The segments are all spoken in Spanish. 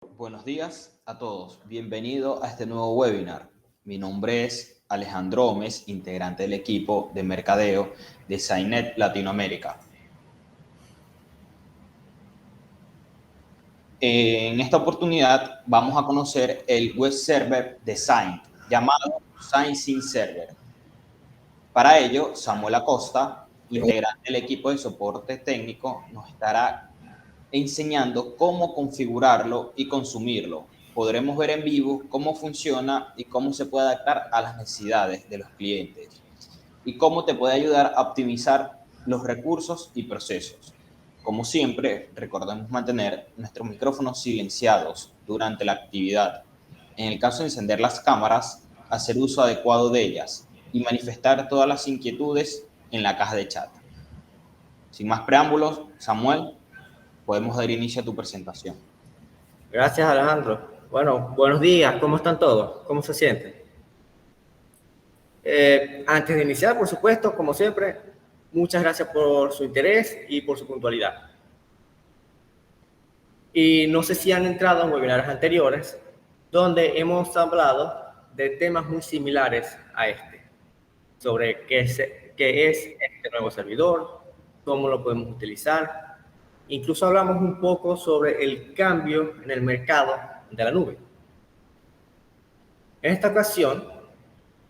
Buenos días a todos. Bienvenido a este nuevo webinar. Mi nombre es Alejandro Gómez, integrante del equipo de mercadeo de Scinet Latinoamérica. En esta oportunidad vamos a conocer el web server de Scinet, llamado Scinet Server. Para ello, Samuel Acosta, integrante del equipo de soporte técnico, nos estará enseñando cómo configurarlo y consumirlo. Podremos ver en vivo cómo funciona y cómo se puede adaptar a las necesidades de los clientes y cómo te puede ayudar a optimizar los recursos y procesos. Como siempre, recordemos mantener nuestros micrófonos silenciados durante la actividad. En el caso de encender las cámaras, hacer uso adecuado de ellas y manifestar todas las inquietudes en la caja de chat. Sin más preámbulos, Samuel, podemos dar inicio a tu presentación. Gracias, Alejandro. Bueno, buenos días. ¿Cómo están todos? ¿Cómo se sienten? Antes de iniciar, por supuesto, como siempre, muchas gracias por su interés y por su puntualidad. Y no sé si han entrado en webinars anteriores, donde hemos hablado de temas muy similares a este, sobre qué es este nuevo servidor, cómo lo podemos utilizar. Incluso hablamos un poco sobre el cambio en el mercado de la nube. En esta ocasión,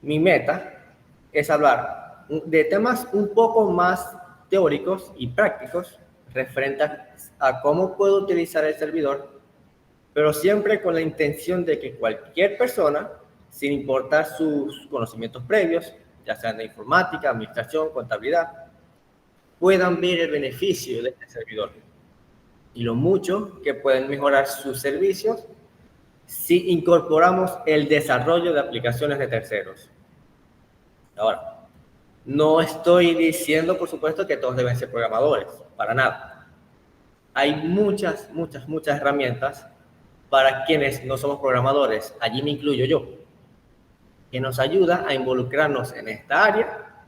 mi meta es hablar de temas un poco más teóricos y prácticos referentes a cómo puedo utilizar el servidor, pero siempre con la intención de que cualquier persona, sin importar sus conocimientos previos, ya sean de informática, administración, contabilidad, puedan ver el beneficio de este servidor y lo mucho que pueden mejorar sus servicios si incorporamos el desarrollo de aplicaciones de terceros. Ahora, no estoy diciendo, por supuesto, que todos deben ser programadores, para nada. Hay muchas herramientas para quienes no somos programadores, allí me incluyo yo, que nos ayuda a involucrarnos en esta área,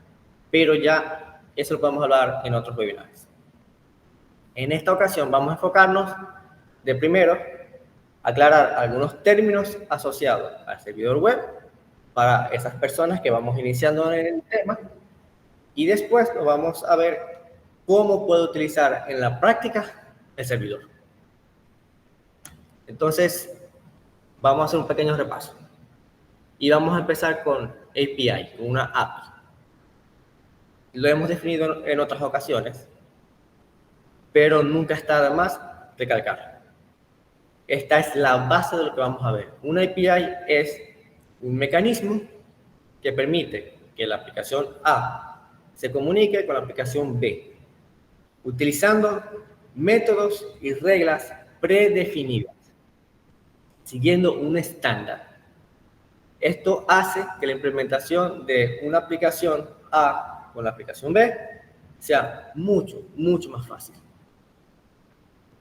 pero ya eso lo podemos hablar en otros webinars. En esta ocasión vamos a enfocarnos de primero aclarar algunos términos asociados al servidor web para esas personas que vamos iniciando en el tema, y después lo vamos a ver cómo puedo utilizar en la práctica el servidor. Entonces, vamos a hacer un pequeño repaso. Y vamos a empezar con API, una API. Lo hemos definido en otras ocasiones, pero nunca está de más recalcar. Esta es la base de lo que vamos a ver. Una API es un mecanismo que permite que la aplicación A se comunique con la aplicación B, utilizando métodos y reglas predefinidas, siguiendo un estándar. Esto hace que la implementación de una aplicación A con la aplicación B sea mucho más fácil.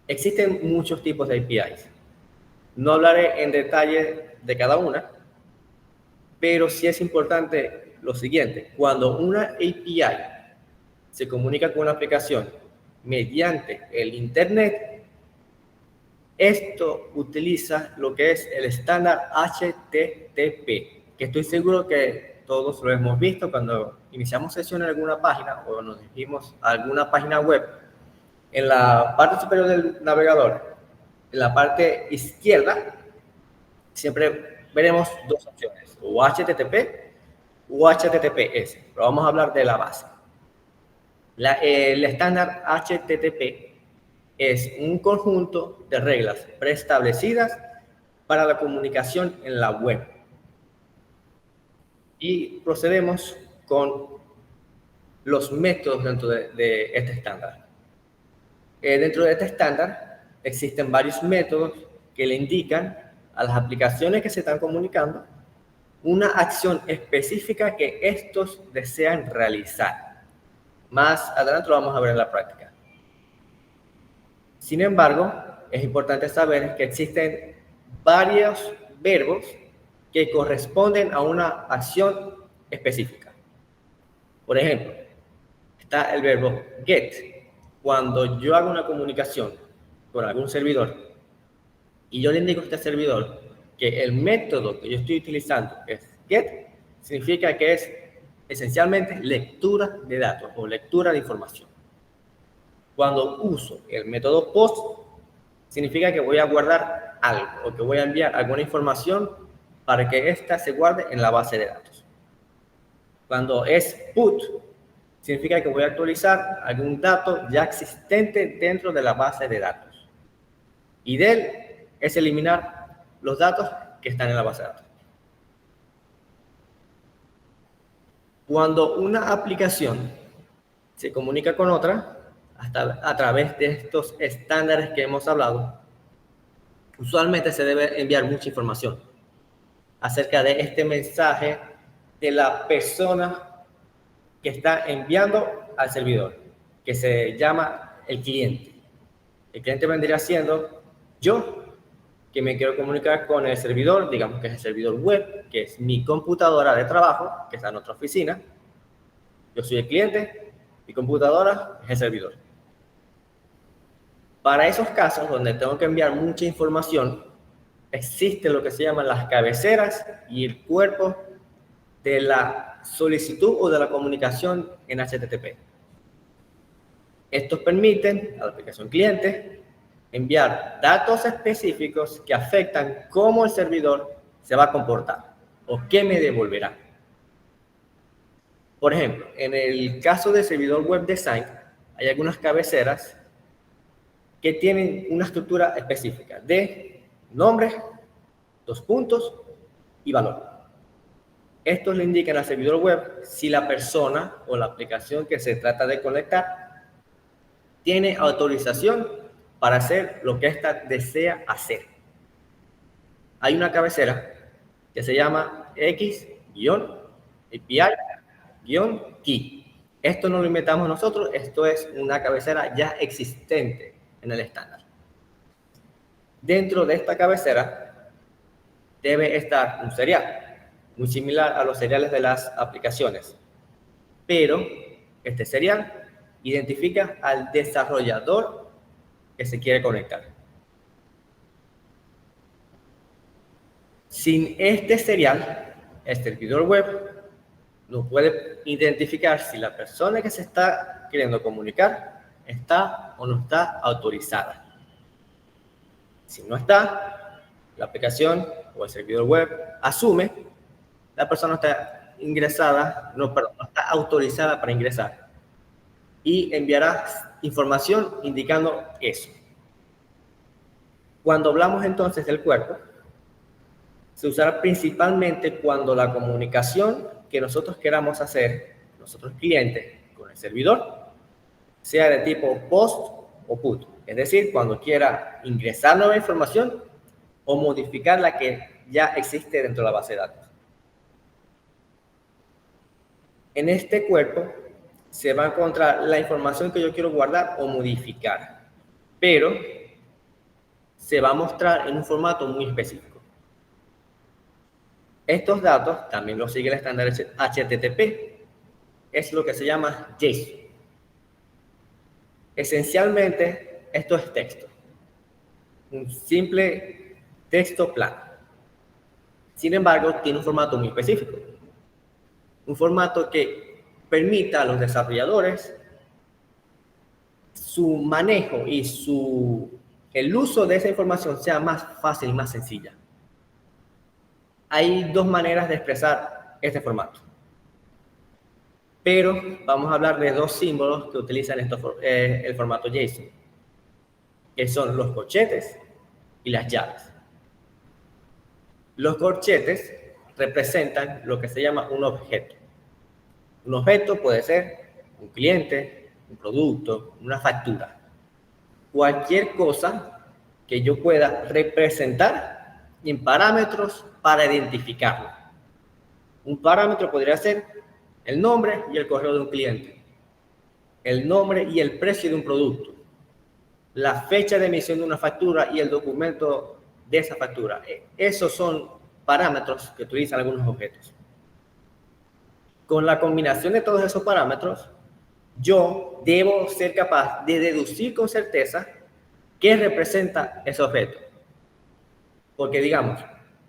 Existen muchos tipos de APIs. No hablaré en detalle de cada una, pero sí es importante lo siguiente. Cuando una API se comunica con una aplicación mediante el Internet, esto utiliza lo que es el estándar HTTP, que estoy seguro que todos lo hemos visto cuando iniciamos sesión en alguna página o nos dirigimos a alguna página web. En la parte superior del navegador, en la parte izquierda, siempre veremos dos opciones, o HTTP o HTTPS, pero vamos a hablar de la base. El estándar HTTP es un conjunto de reglas preestablecidas para la comunicación en la web. Y procedemos con los métodos dentro de este estándar. Dentro de este estándar existen varios métodos que le indican a las aplicaciones que se están comunicando una acción específica que estos desean realizar. Más adelante lo vamos a ver en la práctica. Sin embargo, es importante saber que existen varios verbos que corresponden a una acción específica. Por ejemplo, está el verbo get. Cuando yo hago una comunicación con algún servidor, y yo le indico a este servidor que el método que yo estoy utilizando es get, significa que es esencialmente lectura de datos o lectura de información. Cuando uso el método post, significa que voy a guardar algo o que voy a enviar alguna información para que ésta se guarde en la base de datos. Cuando es put, significa que voy a actualizar algún dato ya existente dentro de la base de datos. Y del es eliminar los datos que están en la base de datos. Cuando una aplicación se comunica con otra, hasta a través de estos estándares que hemos hablado, usualmente se debe enviar mucha información acerca de este mensaje de la persona que está enviando al servidor, que se llama el cliente. El cliente vendría siendo yo, que me quiero comunicar con el servidor, digamos que es el servidor web, que es mi computadora de trabajo, que está en otra oficina. Yo soy el cliente, mi computadora es el servidor. Para esos casos donde tengo que enviar mucha información, existe lo que se llaman las cabeceras y el cuerpo de la solicitud o de la comunicación en HTTP. Estos permiten a la aplicación cliente enviar datos específicos que afectan cómo el servidor se va a comportar o qué me devolverá. Por ejemplo, en el caso del servidor web design, hay algunas cabeceras que tienen una estructura específica de nombre, 2 puntos y valor. Estos le indican al servidor web si la persona o la aplicación que se trata de conectar tiene autorización para hacer lo que ésta desea hacer. Hay una cabecera que se llama X-API-Key. Esto no lo inventamos nosotros, esto es una cabecera ya existente en el estándar. Dentro de esta cabecera debe estar un serial, muy similar a los seriales de las aplicaciones, pero este serial identifica al desarrollador que se quiere conectar. Sin este serial, el servidor web no puede identificar si la persona que se está queriendo comunicar está o no está autorizada. Si no está, la aplicación o el servidor web asume la persona está ingresada, no está autorizada para ingresar y enviará información indicando eso. Cuando hablamos entonces del cuerpo, se usará principalmente cuando la comunicación que nosotros queramos hacer, nosotros clientes, con el servidor, sea de tipo post o put. Es decir, cuando quiera ingresar nueva información o modificar la que ya existe dentro de la base de datos. En este cuerpo se va a encontrar la información que yo quiero guardar o modificar, pero se va a mostrar en un formato muy específico. Estos datos también los sigue el estándar HTTP, es lo que se llama JSON. Esencialmente, esto es texto, un simple texto plano. Sin embargo, tiene un formato muy específico, un formato que permita a los desarrolladores su manejo y el uso de esa información sea más fácil y más sencilla. Hay 2 maneras de expresar este formato, pero vamos a hablar de 2 símbolos que utilizan el formato JSON, que son los corchetes y las llaves. Los corchetes representan lo que se llama un objeto. Un objeto puede ser un cliente, un producto, una factura. Cualquier cosa que yo pueda representar en parámetros para identificarlo. Un parámetro podría ser el nombre y el correo de un cliente, el nombre y el precio de un producto, la fecha de emisión de una factura y el documento de esa factura. Esos son parámetros que utilizan algunos objetos. Con la combinación de todos esos parámetros, yo debo ser capaz de deducir con certeza qué representa ese objeto. Porque digamos,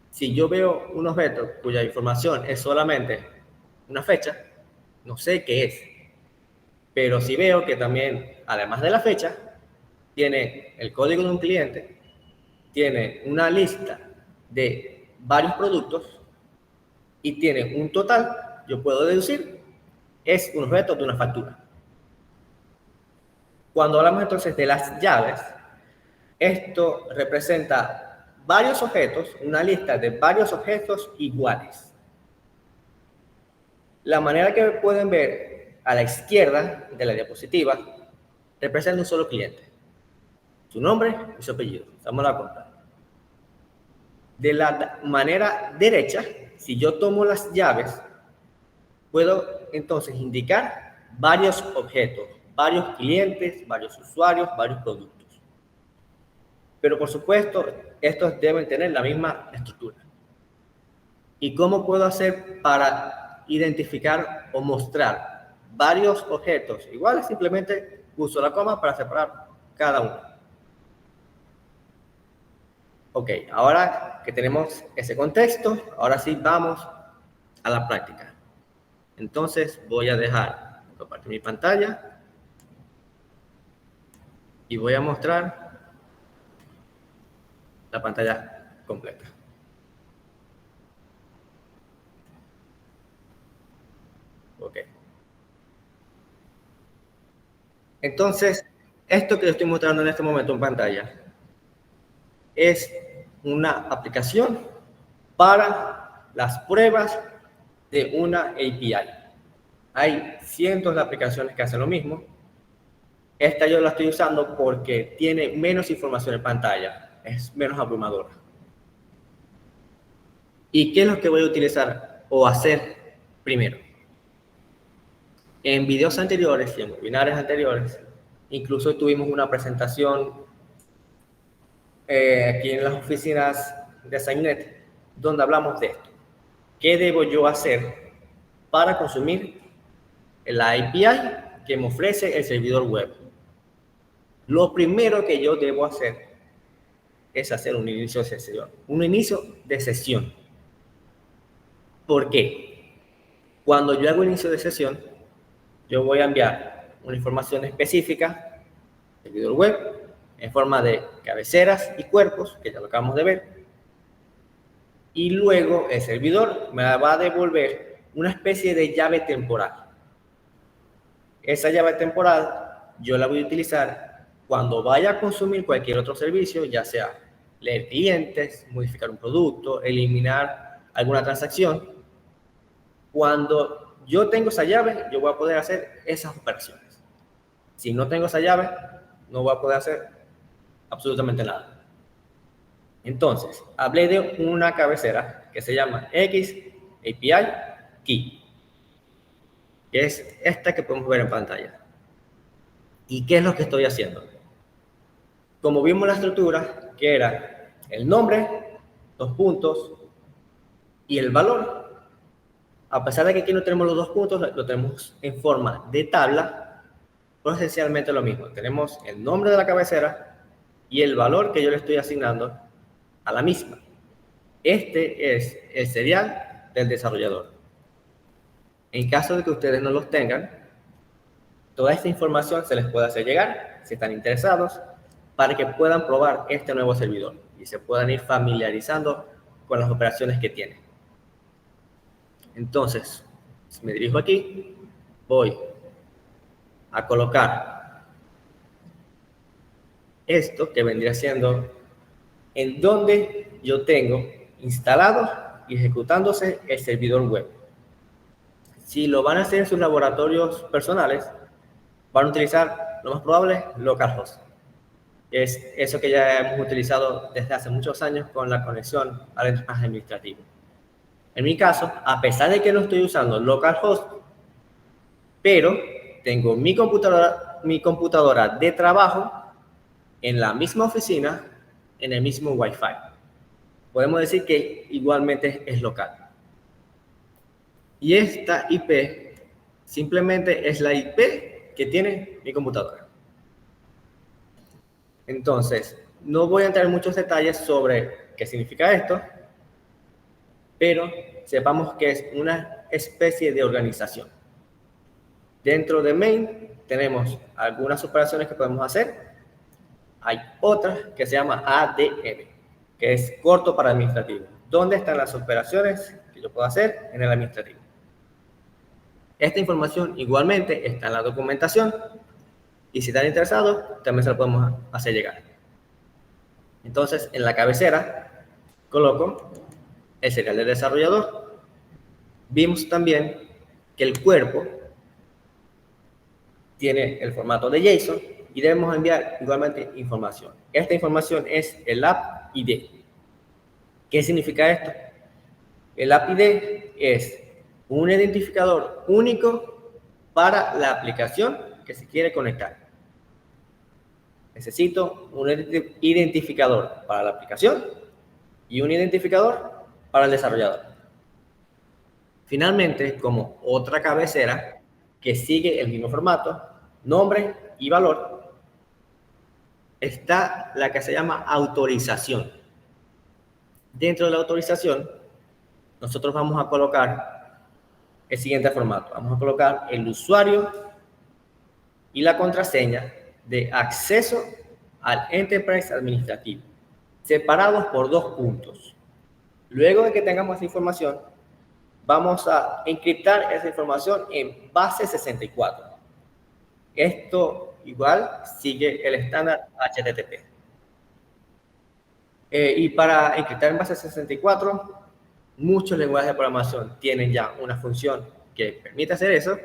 si yo veo un objeto cuya información es solamente una fecha, no sé qué es. Pero si veo que también, además de la fecha, tiene el código de un cliente, tiene una lista de varios productos y tiene un total, yo puedo deducir, es un objeto de una factura. Cuando hablamos entonces de las llaves, esto representa varios objetos, una lista de varios objetos iguales. La manera que pueden ver a la izquierda de la diapositiva representa un solo cliente. Su nombre y su apellido. Damos la cuenta. De la manera derecha, si yo tomo las llaves, puedo entonces indicar varios objetos, varios clientes, varios usuarios, varios productos. Pero por supuesto, estos deben tener la misma estructura. ¿Y cómo puedo hacer para identificar o mostrar varios objetos iguales? Simplemente uso la coma para separar cada uno. Ok, ahora que tenemos ese contexto, ahora sí vamos a la práctica. Entonces voy a dejar compartir mi pantalla y voy a mostrar la pantalla completa. Ok. Entonces, esto que estoy mostrando en este momento en pantalla es una aplicación para las pruebas de una API. Hay cientos de aplicaciones que hacen lo mismo. Esta yo la estoy usando porque tiene menos información en pantalla, es menos abrumadora. ¿Y qué es lo que voy a utilizar o hacer primero? En videos anteriores y en webinars anteriores, incluso tuvimos una presentación aquí en las oficinas de Signet, donde hablamos de esto. ¿Qué debo yo hacer para consumir la API que me ofrece el servidor web? Lo primero que yo debo hacer es hacer un inicio de sesión. Un inicio de sesión. ¿Por qué? Cuando yo hago inicio de sesión, yo voy a enviar una información específica al servidor web en forma de cabeceras y cuerpos, que ya lo acabamos de ver, y luego el servidor me va a devolver una especie de llave temporal. Esa llave temporal yo la voy a utilizar cuando vaya a consumir cualquier otro servicio, ya sea leer clientes, modificar un producto, eliminar alguna transacción. Cuando yo tengo esa llave, yo voy a poder hacer esas operaciones. Si no tengo esa llave, no voy a poder hacer absolutamente nada. Entonces, hablé de una cabecera que se llama XAPI Key, que es esta que podemos ver en pantalla. ¿Y qué es lo que estoy haciendo? Como vimos la estructura, que era el nombre, dos puntos y el valor. A pesar de que aquí no tenemos los dos puntos, lo tenemos en forma de tabla, pero esencialmente lo mismo. Tenemos el nombre de la cabecera y el valor que yo le estoy asignando a la misma. Este es el serial del desarrollador. En caso de que ustedes no los tengan, toda esta información se les puede hacer llegar, si están interesados, para que puedan probar este nuevo servidor y se puedan ir familiarizando con las operaciones que tiene. Entonces, si me dirijo aquí, voy a colocar esto que vendría siendo en donde yo tengo instalado y ejecutándose el servidor web. Si lo van a hacer en sus laboratorios personales, van a utilizar, lo más probable, localhost. Es eso que ya hemos utilizado desde hace muchos años con la conexión al entorno administrativo. En mi caso, a pesar de que no estoy usando localhost, pero tengo mi computadora de trabajo en la misma oficina, en el mismo Wi-Fi. Podemos decir que igualmente es local. Y esta IP simplemente es la IP que tiene mi computadora. Entonces, no voy a entrar en muchos detalles sobre qué significa esto, pero sepamos que es una especie de organización. Dentro de main tenemos algunas operaciones que podemos hacer. Hay otra que se llama ADM, que es corto para administrativo. ¿Dónde están las operaciones que yo puedo hacer en el administrativo? Esta información igualmente está en la documentación y si están interesados, también se la podemos hacer llegar. Entonces, en la cabecera coloco el serial del desarrollador. Vimos también que el cuerpo tiene el formato de JSON y debemos enviar igualmente información. Esta información es el app ID. ¿Qué significa esto? El app ID es un identificador único para la aplicación que se quiere conectar. Necesito un identificador para la aplicación y un identificador para el desarrollador. Finalmente, como otra cabecera que sigue el mismo formato, nombre y valor, está la que se llama autorización. Dentro de la autorización, nosotros vamos a colocar el siguiente formato. Vamos a colocar el usuario y la contraseña de acceso al Enterprise administrativo, separados por 2 puntos. Luego de que tengamos esa información, vamos a encriptar esa información en base 64. Esto igual sigue el estándar HTTP. Y para encriptar en base 64, muchos lenguajes de programación tienen ya una función que permite hacer eso.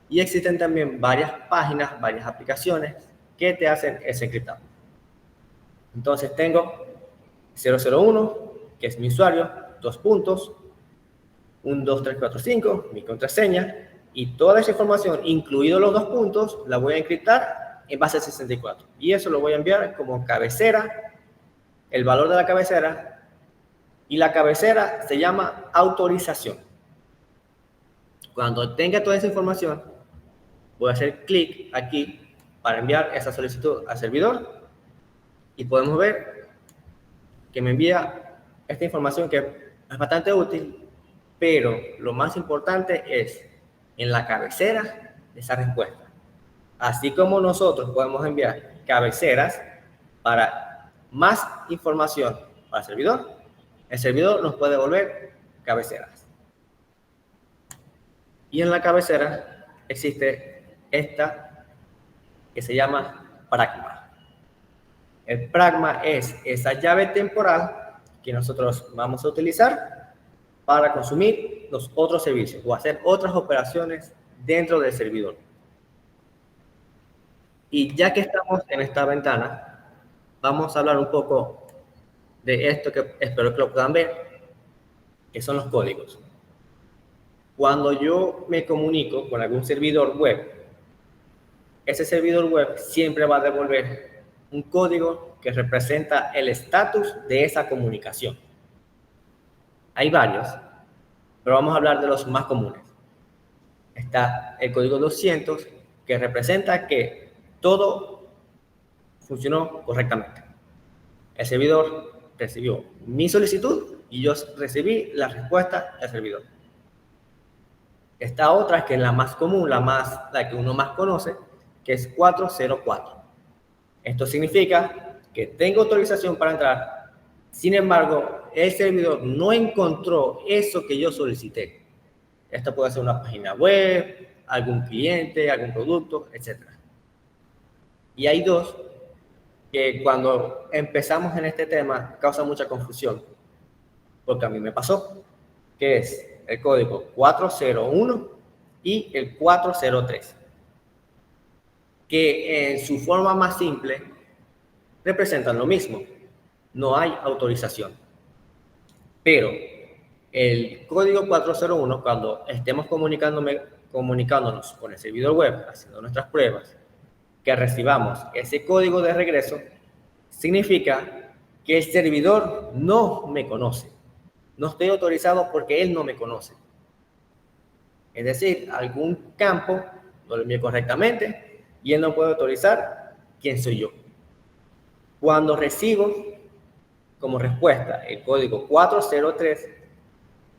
Y existen también varias páginas, varias aplicaciones que te hacen ese encriptado. Entonces tengo 001, que es mi usuario, 2 puntos, 1, 2, 3, 4, 5, mi contraseña, y toda esa información, incluidos los 2 puntos, la voy a encriptar en base 64. Y eso lo voy a enviar como cabecera, el valor de la cabecera, y la cabecera se llama autorización. Cuando tenga toda esa información, voy a hacer clic aquí para enviar esa solicitud al servidor y podemos ver que me envía esta información que es bastante útil, pero lo más importante es en la cabecera de esa respuesta. Así como nosotros podemos enviar cabeceras para más información para el servidor nos puede devolver cabeceras. Y en la cabecera existe esta que se llama pragma. El pragma es esa llave temporal que nosotros vamos a utilizar para consumir los otros servicios o hacer otras operaciones dentro del servidor. Y ya que estamos en esta ventana, vamos a hablar un poco de esto que espero que lo puedan ver, que son los códigos. Cuando yo me comunico con algún servidor web, ese servidor web siempre va a devolver un código que representa el estatus de esa comunicación. Hay varios, pero vamos a hablar de los más comunes. Está el código 200, que representa que todo funcionó correctamente. El servidor recibió mi solicitud y yo recibí la respuesta del servidor. Esta otra, que es la más común, la que uno más conoce, que es 404. Esto significa que tengo autorización para entrar, sin embargo, el servidor no encontró eso que yo solicité. Esto puede ser una página web, algún cliente, algún producto, etc. Y hay dos que cuando empezamos en este tema causa mucha confusión, porque a mí me pasó, que es el código 401 y el 403, que en su forma más simple representan lo mismo, no hay autorización. Pero el código 401, cuando estemos comunicándonos con el servidor web, haciendo nuestras pruebas, que recibamos ese código de regreso, significa que el servidor no me conoce. No estoy autorizado porque él no me conoce. Es decir, algún campo no lo envié correctamente y él no puede autorizar quién soy yo. Cuando recibo como respuesta el código 403,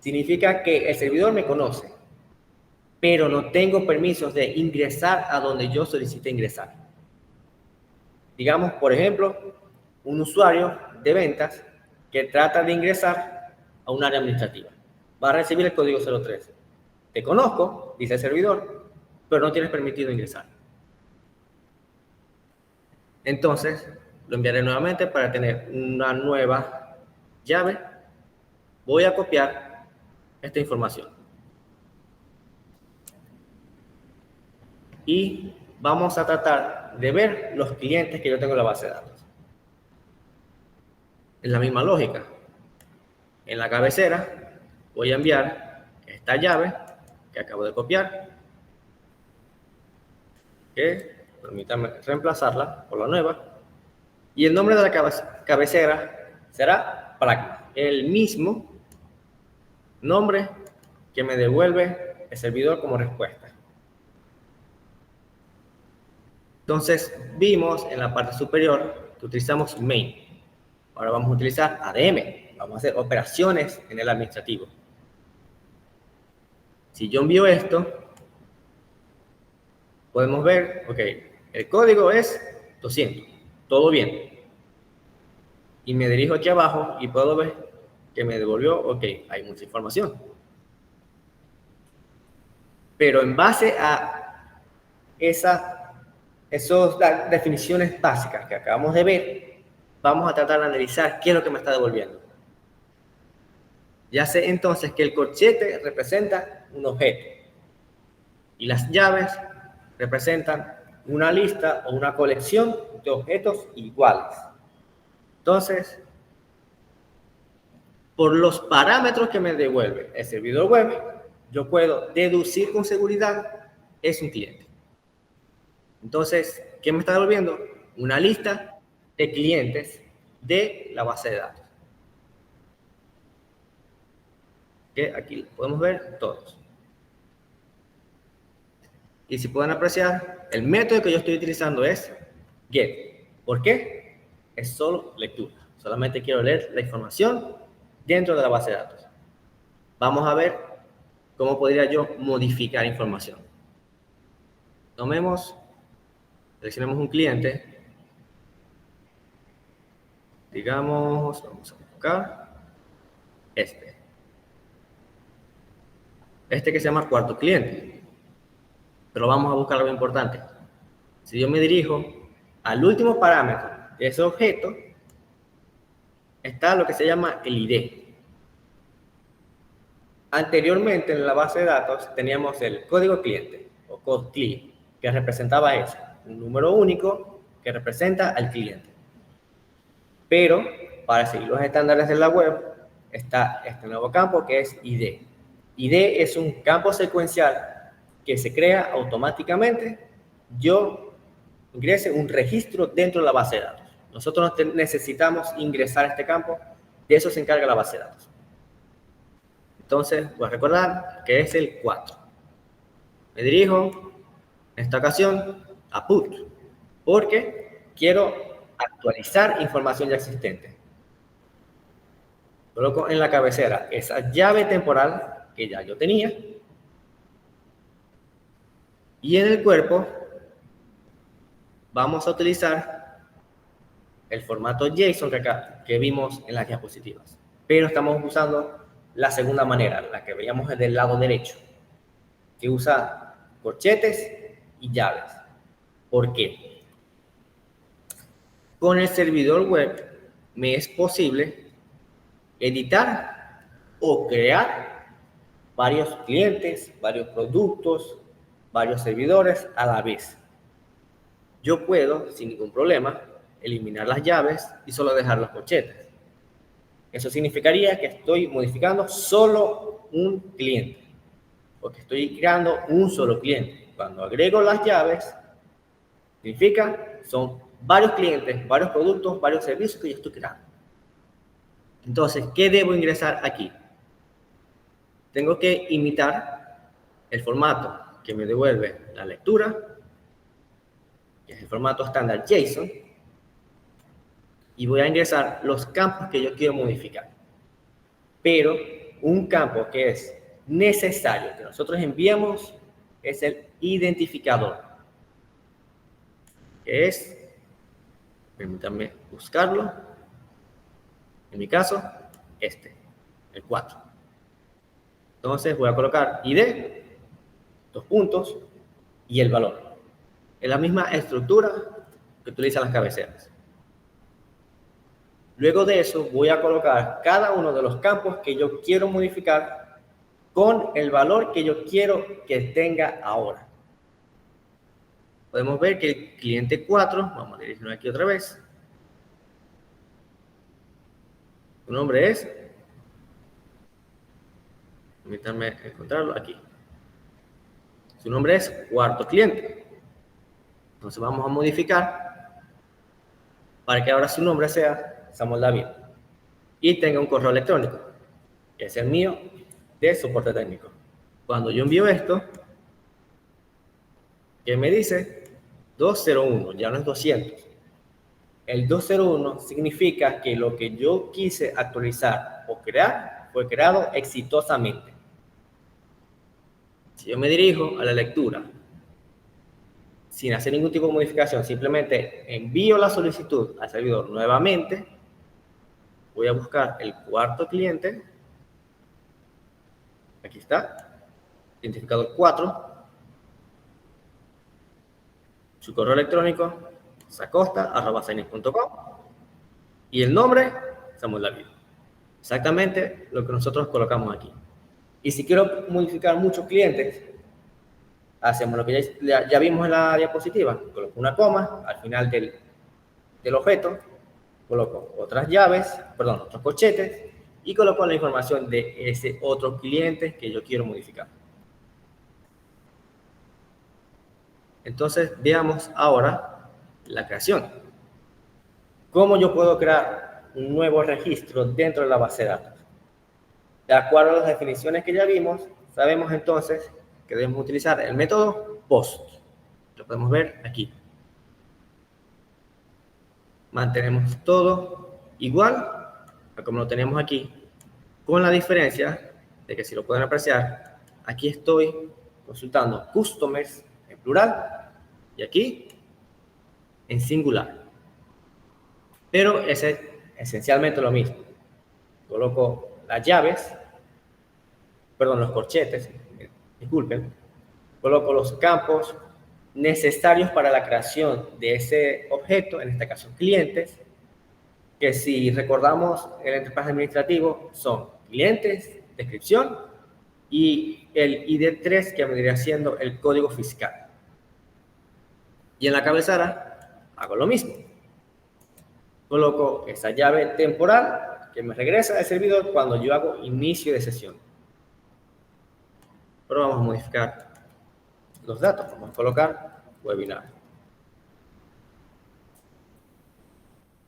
significa que el servidor me conoce, pero no tengo permisos de ingresar a donde yo solicite ingresar. Digamos, por ejemplo, un usuario de ventas que trata de ingresar a un área administrativa. Va a recibir el código 03. Te conozco, dice el servidor, pero no tienes permitido ingresar. Entonces, lo enviaré nuevamente para tener una nueva llave. Voy a copiar esta información. Y vamos a tratar de ver los clientes que yo tengo en la base de datos. Es la misma lógica. En la cabecera voy a enviar esta llave que acabo de copiar, que permítanme reemplazarla por la nueva, y el nombre de la cabecera será Pragma, el mismo nombre que me devuelve el servidor como respuesta. Entonces vimos en la parte superior que utilizamos main. Ahora vamos a utilizar ADM, vamos a hacer operaciones en el administrativo. Si yo envío esto, podemos ver, ok, el código es 200, todo bien. Y me dirijo aquí abajo y puedo ver que me devolvió, ok, hay mucha información. Pero en base a esas definiciones básicas que acabamos de ver, vamos a tratar de analizar qué es lo que me está devolviendo. Ya sé entonces que el corchete representa un objeto y las llaves representan una lista o una colección de objetos iguales. Entonces, por los parámetros que me devuelve el servidor web, yo puedo deducir con seguridad es un cliente. Entonces, ¿qué me está devolviendo? Una lista de clientes de la base de datos. Que aquí podemos ver todos. Y si pueden apreciar, el método que yo estoy utilizando es get. ¿Por qué? Es solo lectura. Solamente quiero leer la información dentro de la base de datos. Vamos a ver cómo podría yo modificar información. Seleccionemos un cliente. Digamos, vamos a buscar este que se llama cuarto cliente. Pero vamos a buscar algo importante. Si yo me dirijo al último parámetro de ese objeto, está lo que se llama el ID. Anteriormente en la base de datos teníamos el código cliente o code CLI, que representaba eso, un número único que representa al cliente. Pero para seguir los estándares de la web está este nuevo campo que es ID. ID es un campo secuencial que se crea automáticamente. Yo ingrese un registro dentro de la base de datos. Nosotros no necesitamos ingresar a este campo, de eso se encarga la base de datos. Entonces, voy a recordar que es el 4. Me dirijo, en esta ocasión, a put, porque quiero actualizar información ya existente. Coloco en la cabecera esa llave temporal que ya yo tenía, y en el cuerpo vamos a utilizar el formato JSON que vimos en las diapositivas, pero estamos usando la segunda manera, la que veíamos del lado derecho, que usa corchetes y llaves. ¿Por qué? Con el servidor web me es posible editar o crear varios clientes, varios productos, varios servidores a la vez. Yo puedo, sin ningún problema, eliminar las llaves y solo dejar los corchetes. Eso significaría que estoy modificando solo un cliente, porque estoy creando un solo cliente. Cuando agrego las llaves, significa son varios clientes, varios productos, varios servicios que yo estoy creando. Entonces, ¿qué debo ingresar aquí? Tengo que imitar el formato que me devuelve la lectura, que es el formato estándar JSON, y voy a ingresar los campos que yo quiero modificar. Pero un campo que es necesario que nosotros enviemos es el identificador, que es, permítanme buscarlo, en mi caso, el 4. Entonces voy a colocar ID, 2 puntos, y el valor. Es la misma estructura que utilizan las cabeceras. Luego de eso voy a colocar cada uno de los campos que yo quiero modificar con el valor que yo quiero que tenga ahora. Podemos ver que el cliente 4, vamos a dirigirnos aquí otra vez. Su nombre es, permítanme encontrarlo aquí. Su nombre es cuarto cliente. Entonces vamos a modificar para que ahora su nombre sea Samuel David y tenga un correo electrónico, que es el mío de soporte técnico. Cuando yo envío esto, ¿qué me dice? 201, ya no es 200. El 201 significa que lo que yo quise actualizar o crear fue creado exitosamente. Si yo me dirijo a la lectura sin hacer ningún tipo de modificación, simplemente envío la solicitud al servidor nuevamente, voy a buscar el cuarto cliente, aquí está, identificador 4, su correo electrónico, sacosta@sainis.com, y el nombre, Samuel David. Exactamente lo que nosotros colocamos aquí. Y si quiero modificar muchos clientes, hacemos lo que ya vimos en la diapositiva. Coloco una coma al final del objeto, coloco otras llaves, otros corchetes, y coloco la información de ese otro cliente que yo quiero modificar. Entonces, veamos ahora la creación. ¿Cómo yo puedo crear un nuevo registro dentro de la base de datos? De acuerdo a las definiciones que ya vimos, sabemos entonces que debemos utilizar el método POST. Lo podemos ver aquí. Mantenemos todo igual a como lo tenemos aquí, con la diferencia de que, si lo pueden apreciar, aquí estoy consultando customers en plural y aquí en singular. Pero es esencialmente lo mismo. Coloco las llaves, los corchetes, disculpen, coloco los campos necesarios para la creación de ese objeto, en este caso clientes, que si recordamos el interfaz administrativo son clientes, descripción y el ID3, que vendría siendo el código fiscal. Y en la cabecera hago lo mismo. Coloco esa llave temporal que me regresa al servidor cuando yo hago inicio de sesión. Pero vamos a modificar los datos. Vamos a colocar webinar.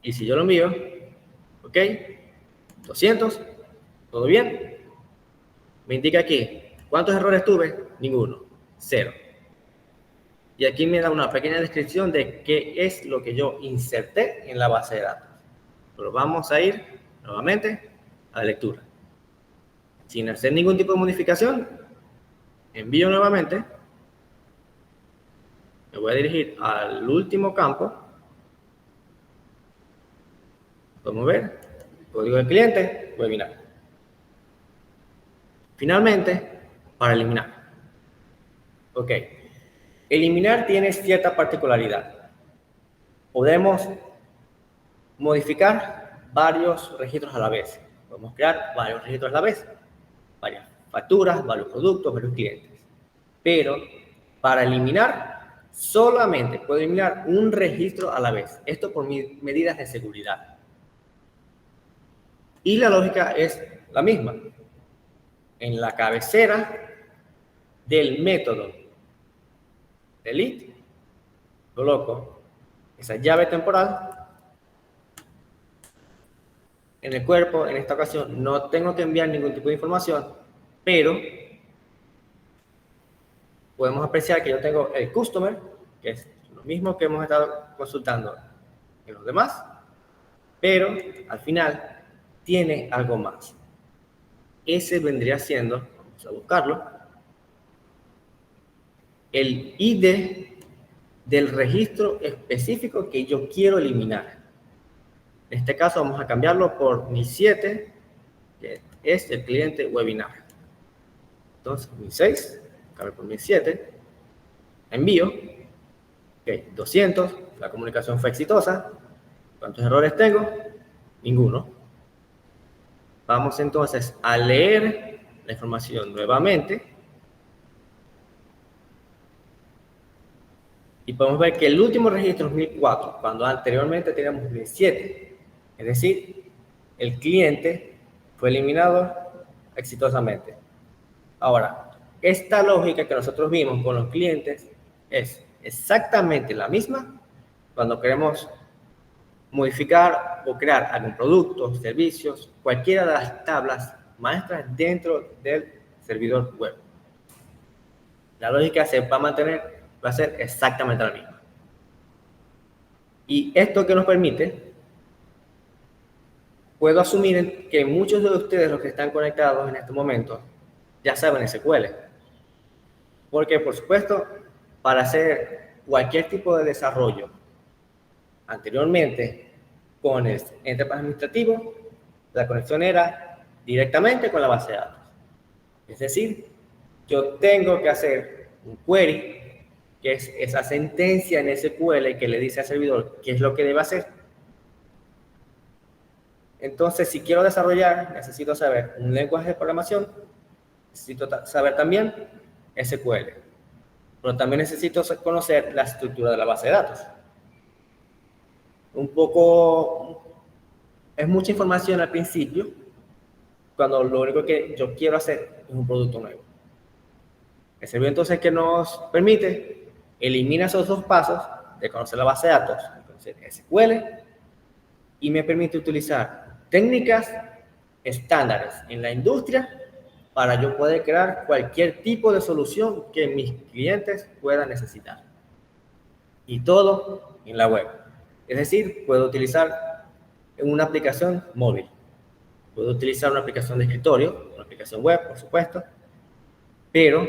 Y si yo lo envío, ok, 200, todo bien. Me indica aquí, ¿cuántos errores tuve? Ninguno, 0. Y aquí me da una pequeña descripción de qué es lo que yo inserté en la base de datos. Pero vamos a ir nuevamente a la lectura. Sin hacer ningún tipo de modificación, envío nuevamente. Me voy a dirigir al último campo. Podemos ver, código del cliente, webinar. Finalmente, para eliminar. Ok, eliminar tiene cierta particularidad. Podemos modificar varios registros a la vez. Podemos crear varios registros a la vez, varias facturas, varios productos, varios clientes. Pero para eliminar, solamente puedo eliminar un registro a la vez. Esto por mis medidas de seguridad. Y la lógica es la misma. En la cabecera del método delete, coloco esa llave temporal. En el cuerpo, en esta ocasión, no tengo que enviar ningún tipo de información, pero podemos apreciar que yo tengo el customer, que es lo mismo que hemos estado consultando en los demás, pero al final tiene algo más. Ese vendría siendo, vamos a buscarlo, el ID del registro específico que yo quiero eliminar. En este caso vamos a cambiarlo por Mi 7, que es el cliente webinar. Entonces, Mi 6, cambio por Mi 7, envío, ok, 200, la comunicación fue exitosa. ¿Cuántos errores tengo? Ninguno. Vamos entonces a leer la información nuevamente. Y podemos ver que el último registro es 1004, cuando anteriormente teníamos 1007. Es decir, el cliente fue eliminado exitosamente. Ahora, esta lógica que nosotros vimos con los clientes es exactamente la misma cuando queremos modificar o crear algún producto, servicios, cualquiera de las tablas maestras dentro del servidor web. La lógica se va a mantener, va a ser exactamente la misma. Y esto que nos permite, puedo asumir que muchos de ustedes, los que están conectados en este momento, ya saben SQL. Porque, por supuesto, para hacer cualquier tipo de desarrollo anteriormente con el Enterprise administrativo, la conexión era directamente con la base de datos. Es decir, yo tengo que hacer un query, que es esa sentencia en SQL que le dice al servidor qué es lo que debe hacer. Entonces, si quiero desarrollar, necesito saber un lenguaje de programación, necesito saber también SQL, pero también necesito conocer la estructura de la base de datos. Un poco, es mucha información al principio, cuando lo único que yo quiero hacer es un producto nuevo. El servidor entonces que nos permite, elimina esos dos pasos de conocer la base de datos, de conocer SQL, y me permite utilizar técnicas estándares en la industria para yo poder crear cualquier tipo de solución que mis clientes puedan necesitar. Y todo en la web. Es decir, puedo utilizar una aplicación móvil, puedo utilizar una aplicación de escritorio, una aplicación web, por supuesto, pero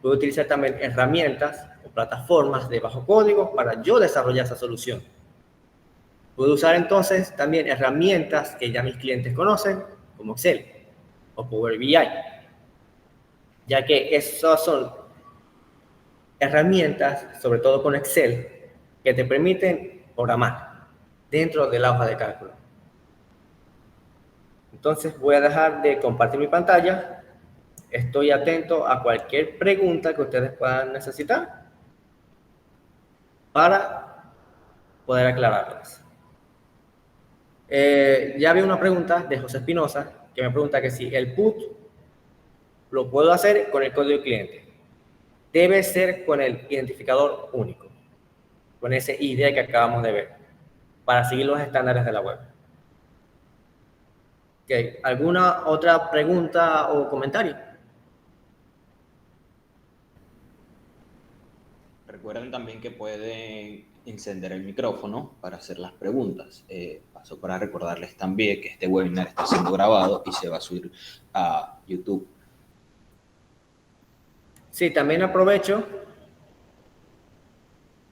puedo utilizar también herramientas o plataformas de bajo código para yo desarrollar esa solución. Puedo usar entonces también herramientas que ya mis clientes conocen, como Excel o Power BI, ya que esas son herramientas, sobre todo con Excel, que te permiten programar dentro de la hoja de cálculo. Entonces voy a dejar de compartir mi pantalla. Estoy atento a cualquier pregunta que ustedes puedan necesitar para poder aclararlas. Ya vi una pregunta de José Espinosa que me pregunta que si el put lo puedo hacer con el código cliente. Debe ser con el identificador único, con ese ID que acabamos de ver, para seguir los estándares de la web. Okay. ¿Alguna otra pregunta o comentario? Recuerden también que pueden encender el micrófono para hacer las preguntas. Paso para recordarles también que este webinar está siendo grabado y se va a subir a YouTube. Sí, también aprovecho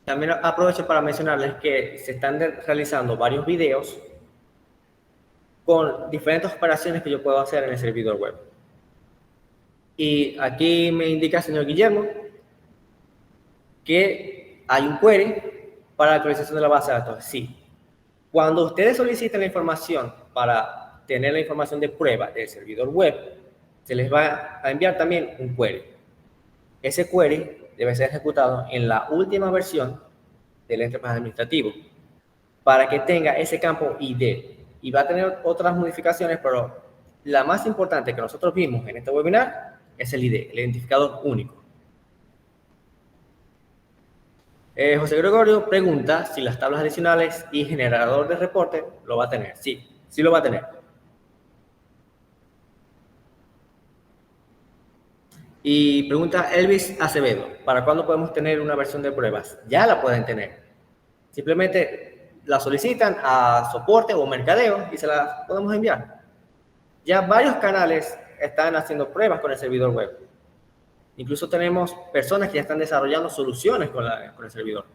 para mencionarles que se están realizando varios videos con diferentes operaciones que yo puedo hacer en el servidor web. Y aquí me indica el señor Guillermo que hay un query para la actualización de la base de datos. Sí. Cuando ustedes soliciten la información para tener la información de prueba del servidor web, se les va a enviar también un query. Ese query debe ser ejecutado en la última versión del Enterprise administrativo para que tenga ese campo ID. Y va a tener otras modificaciones, pero la más importante que nosotros vimos en este webinar es el ID, el identificador único. José Gregorio pregunta si las tablas adicionales y generador de reporte lo va a tener. Sí, sí lo va a tener. Y pregunta Elvis Acevedo, ¿para cuándo podemos tener una versión de pruebas? Ya la pueden tener. Simplemente la solicitan a soporte o mercadeo y se la podemos enviar. Ya varios canales están haciendo pruebas con el servidor web. Incluso tenemos personas que ya están desarrollando soluciones con el servidor.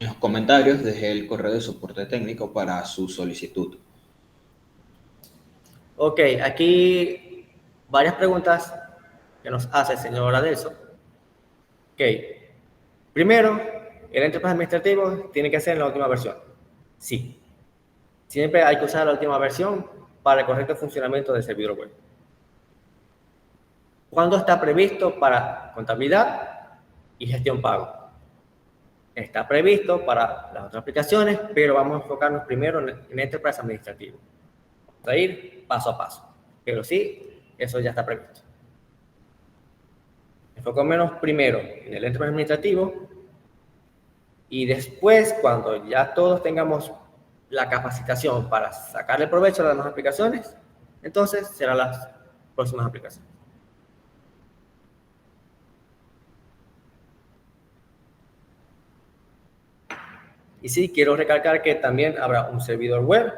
En los comentarios dejé el correo de soporte técnico para su solicitud. Ok, aquí varias preguntas que nos hace el señor Adelso. Ok, primero, el Enterprise administrativo tiene que ser en la última versión. Sí, siempre hay que usar la última versión para el correcto funcionamiento del servidor web. ¿Cuándo está previsto para contabilidad y gestión pago? Está previsto para las otras aplicaciones, pero vamos a enfocarnos primero en Enterprise administrativo. Vamos a ir paso a paso, pero sí, eso ya está previsto. Enfocémonos primero en el Enterprise administrativo y después, cuando ya todos tengamos la capacitación para sacarle provecho a las demás aplicaciones, entonces serán las próximas aplicaciones. Y sí, quiero recalcar que también habrá un servidor web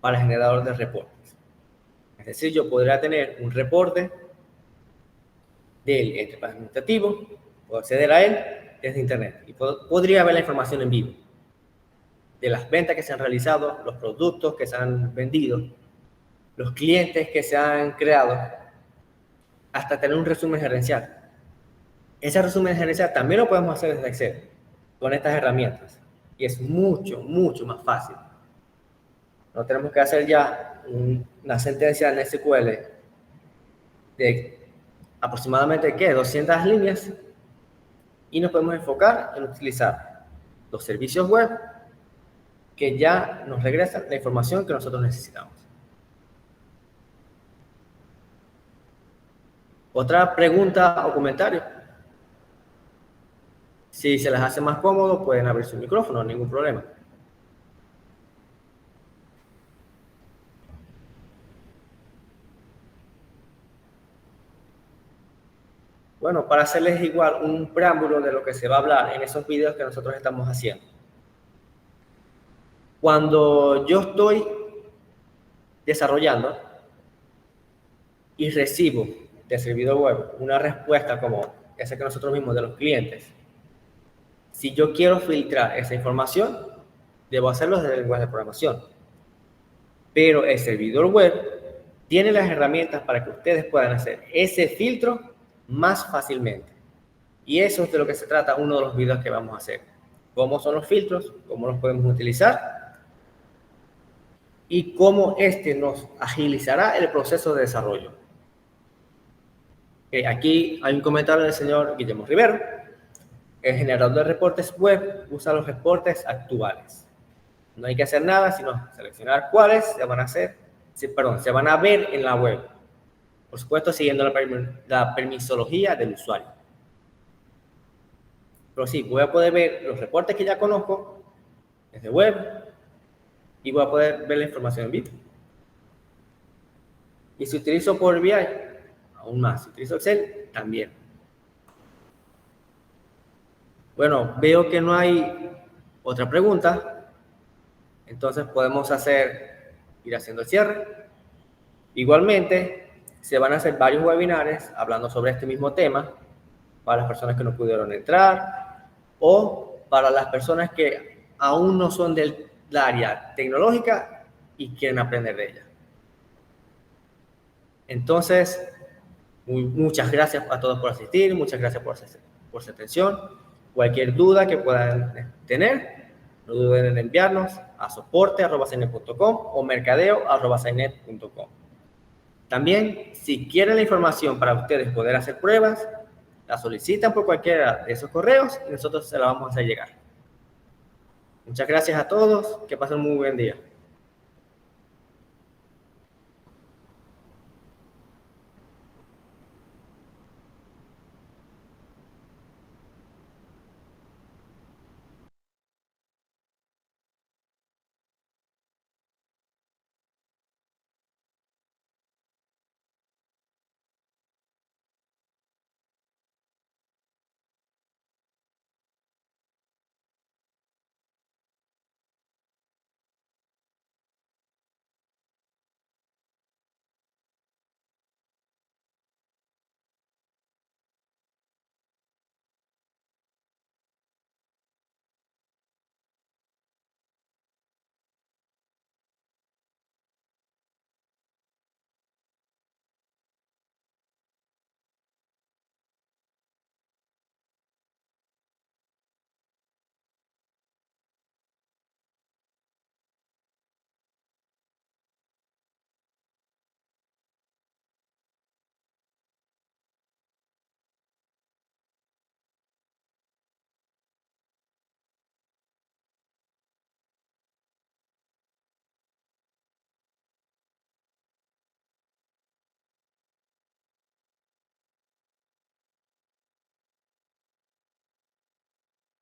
para el generador de reportes. Es decir, yo podría tener un reporte del Enterprise administrativo, puedo acceder a él desde Internet y podría ver la información en vivo de las ventas que se han realizado, los productos que se han vendido, los clientes que se han creado, hasta tener un resumen gerencial. Ese resumen gerencial también lo podemos hacer desde Excel con estas herramientas. Y es mucho, mucho más fácil. No tenemos que hacer ya una sentencia en SQL de aproximadamente, 200 líneas, y nos podemos enfocar en utilizar los servicios web que ya nos regresan la información que nosotros necesitamos. Otra pregunta o comentario. Si se les hace más cómodo, pueden abrir su micrófono, ningún problema. Bueno, para hacerles igual un preámbulo de lo que se va a hablar en esos videos que nosotros estamos haciendo. Cuando yo estoy desarrollando y recibo del servidor web una respuesta como esa que nosotros mismos de los clientes, si yo quiero filtrar esa información, debo hacerlo desde el lenguaje de programación. Pero el servidor web tiene las herramientas para que ustedes puedan hacer ese filtro más fácilmente. Y eso es de lo que se trata uno de los videos que vamos a hacer. Cómo son los filtros, cómo los podemos utilizar y cómo este nos agilizará el proceso de desarrollo. Aquí hay un comentario del señor Guillermo Rivero. El generador de reportes web usa los reportes actuales. No hay que hacer nada, sino seleccionar cuáles se van a hacer, se van a ver en la web. Por supuesto, siguiendo la permisología del usuario. Pero sí, voy a poder ver los reportes que ya conozco desde web y voy a poder ver la información en vivo. Y si utilizo Power BI, aún más. Si utilizo Excel, también. Bueno, veo que no hay otra pregunta. Entonces podemos ir haciendo el cierre. Igualmente, se van a hacer varios webinars hablando sobre este mismo tema para las personas que no pudieron entrar o para las personas que aún no son del área tecnológica y quieren aprender de ella. Entonces, muchas gracias a todos por asistir, muchas gracias por su atención. Cualquier duda que puedan tener, no duden en enviarnos a soporte@sainet.com o mercadeo@sainet.com. También, si quieren la información para ustedes poder hacer pruebas, la solicitan por cualquiera de esos correos y nosotros se la vamos a hacer llegar. Muchas gracias a todos, que pasen un muy buen día.